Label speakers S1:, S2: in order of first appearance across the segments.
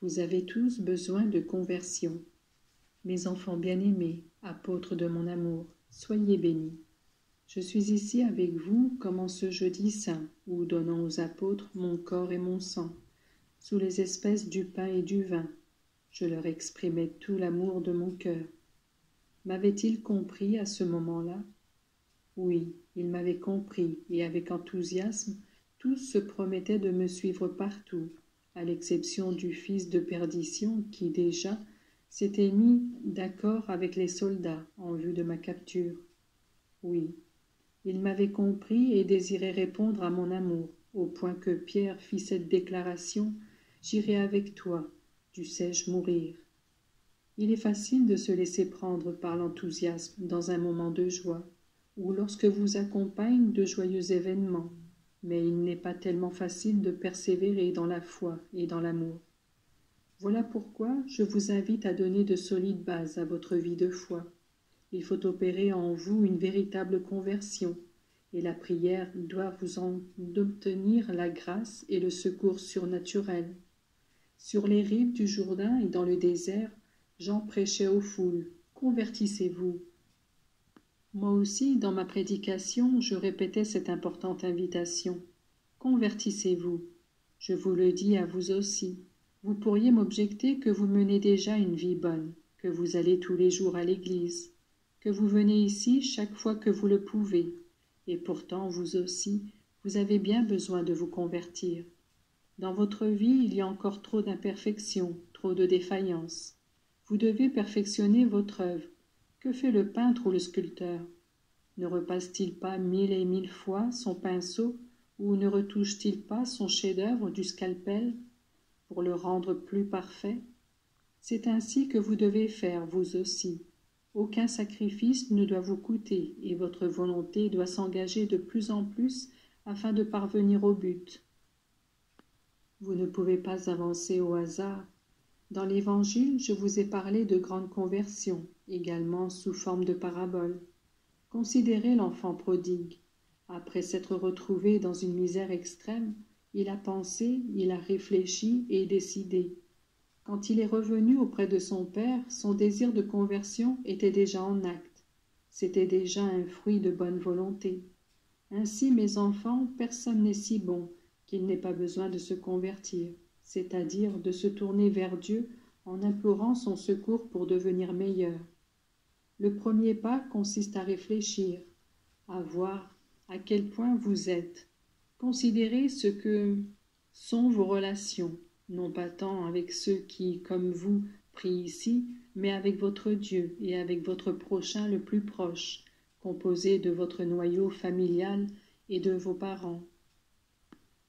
S1: Vous avez tous besoin de conversion. Mes enfants bien-aimés, apôtres de mon amour, soyez bénis. Je suis ici avec vous comme en ce jeudi saint, où, donnant aux apôtres mon corps et mon sang, sous les espèces du pain et du vin, je leur exprimais tout l'amour de mon cœur. M'avaient-ils compris à ce moment-là? Oui, ils m'avaient compris, et avec enthousiasme, tous se promettaient de me suivre partout, à l'exception du fils de perdition qui, déjà, s'était mis d'accord avec les soldats en vue de ma capture. Oui, il m'avait compris et désirait répondre à mon amour, au point que Pierre fit cette déclaration: « J'irai avec toi, dussé-je mourir ». Il est facile de se laisser prendre par l'enthousiasme dans un moment de joie, ou lorsque vous accompagnent de joyeux événements, mais il n'est pas tellement facile de persévérer dans la foi et dans l'amour. Voilà pourquoi je vous invite à donner de solides bases à votre vie de foi. Il faut opérer en vous une véritable conversion, et la prière doit vous en obtenir la grâce et le secours surnaturel. Sur les rives du Jourdain et dans le désert, Jean prêchait aux foules: « Convertissez-vous ». Moi aussi, dans ma prédication, je répétais cette importante invitation. Convertissez-vous. Je vous le dis à vous aussi. Vous pourriez m'objecter que vous menez déjà une vie bonne, que vous allez tous les jours à l'église, que vous venez ici chaque fois que vous le pouvez, et pourtant, vous aussi, vous avez bien besoin de vous convertir. Dans votre vie, il y a encore trop d'imperfections, trop de défaillances. Vous devez perfectionner votre œuvre. Que fait le peintre ou le sculpteur? Ne repasse-t-il pas 1000 et 1000 fois son pinceau, ou ne retouche-t-il pas son chef-d'œuvre du scalpel pour le rendre plus parfait? C'est ainsi que vous devez faire, vous aussi. Aucun sacrifice ne doit vous coûter, et votre volonté doit s'engager de plus en plus afin de parvenir au but. Vous ne pouvez pas avancer au hasard. Dans l'Évangile, je vous ai parlé de grandes conversions, également sous forme de paraboles. Considérez l'enfant prodigue. Après s'être retrouvé dans une misère extrême, il a pensé, il a réfléchi et décidé. Quand il est revenu auprès de son père, son désir de conversion était déjà en acte. C'était déjà un fruit de bonne volonté. Ainsi, mes enfants, personne n'est si bon qu'il n'ait pas besoin de se convertir, c'est-à-dire de se tourner vers Dieu en implorant son secours pour devenir meilleur. Le premier pas consiste à réfléchir, à voir à quel point vous êtes. Considérez ce que sont vos relations, non pas tant avec ceux qui, comme vous, prient ici, mais avec votre Dieu et avec votre prochain le plus proche, composé de votre noyau familial et de vos parents.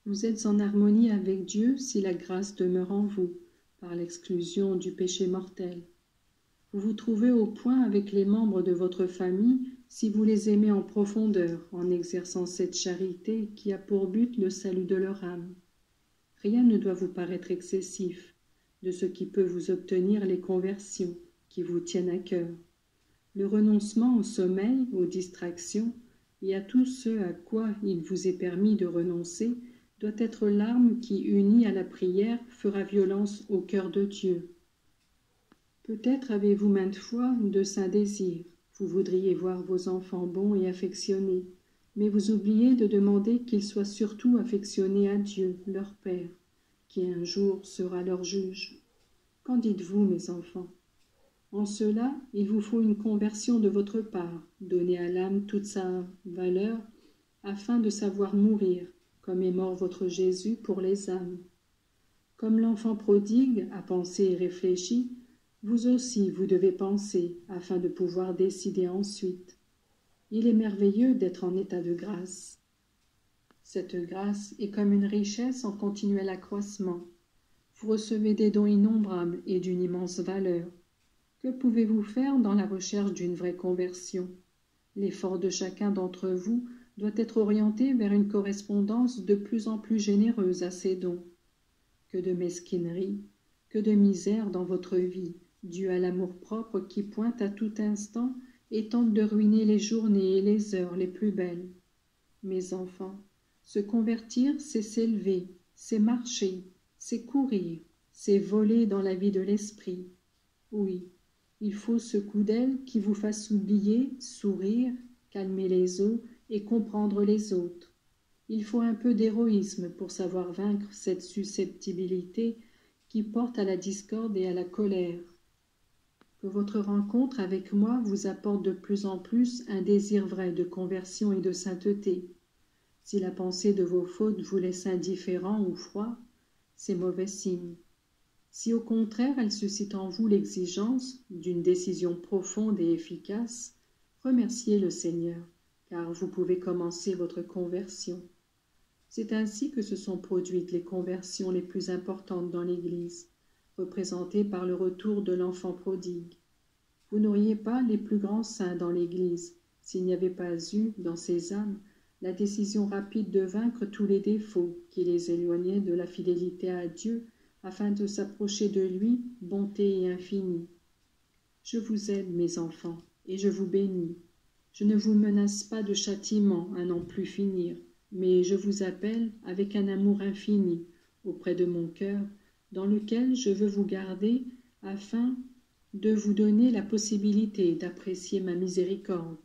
S1: Vous êtes en harmonie avec Dieu si la grâce demeure en vous, par l'exclusion du péché mortel. Vous vous trouvez au point avec les membres de votre famille si vous les aimez en profondeur, en exerçant cette charité qui a pour but le salut de leur âme. Rien ne doit vous paraître excessif de ce qui peut vous obtenir les conversions qui vous tiennent à cœur. Le renoncement au sommeil, aux distractions et à tout ce à quoi il vous est permis de renoncer doit être l'arme qui, unie à la prière, fera violence au cœur de Dieu. Peut-être avez-vous maintes fois de saints désirs. Vous voudriez voir vos enfants bons et affectionnés, mais vous oubliez de demander qu'ils soient surtout affectionnés à Dieu, leur Père, qui un jour sera leur juge. Qu'en dites-vous, mes enfants? En cela, il vous faut une conversion de votre part, donner à l'âme toute sa valeur, afin de savoir mourir, comme est mort votre Jésus pour les âmes. Comme l'enfant prodigue a pensé et réfléchi, vous aussi vous devez penser, afin de pouvoir décider ensuite. Il est merveilleux d'être en état de grâce. Cette grâce est comme une richesse en continuel accroissement. Vous recevez des dons innombrables et d'une immense valeur. Que pouvez-vous faire dans la recherche d'une vraie conversion? L'effort de chacun d'entre vous doit être orienté vers une correspondance de plus en plus généreuse à ces dons. Que de mesquinerie, que de misère dans votre vie, due à l'amour-propre qui pointe à tout instant et tente de ruiner les journées et les heures les plus belles. Mes enfants, se convertir, c'est s'élever, c'est marcher, c'est courir, c'est voler dans la vie de l'esprit. Oui, il faut ce coup d'aile qui vous fasse oublier, sourire, calmer les eaux et comprendre les autres. Il faut un peu d'héroïsme pour savoir vaincre cette susceptibilité qui porte à la discorde et à la colère. Que votre rencontre avec moi vous apporte de plus en plus un désir vrai de conversion et de sainteté. Si la pensée de vos fautes vous laisse indifférent ou froid, c'est mauvais signe. Si au contraire elle suscite en vous l'exigence d'une décision profonde et efficace, remerciez le Seigneur, car vous pouvez commencer votre conversion. C'est ainsi que se sont produites les conversions les plus importantes dans l'Église, représentées par le retour de l'enfant prodigue. Vous n'auriez pas les plus grands saints dans l'Église s'il n'y avait pas eu, dans ces âmes, la décision rapide de vaincre tous les défauts qui les éloignaient de la fidélité à Dieu afin de s'approcher de lui, bonté et infinie. Je vous aide, mes enfants, et je vous bénis. Je ne vous menace pas de châtiment à n'en plus finir, mais je vous appelle avec un amour infini auprès de mon cœur, dans lequel je veux vous garder afin de vous donner la possibilité d'apprécier ma miséricorde.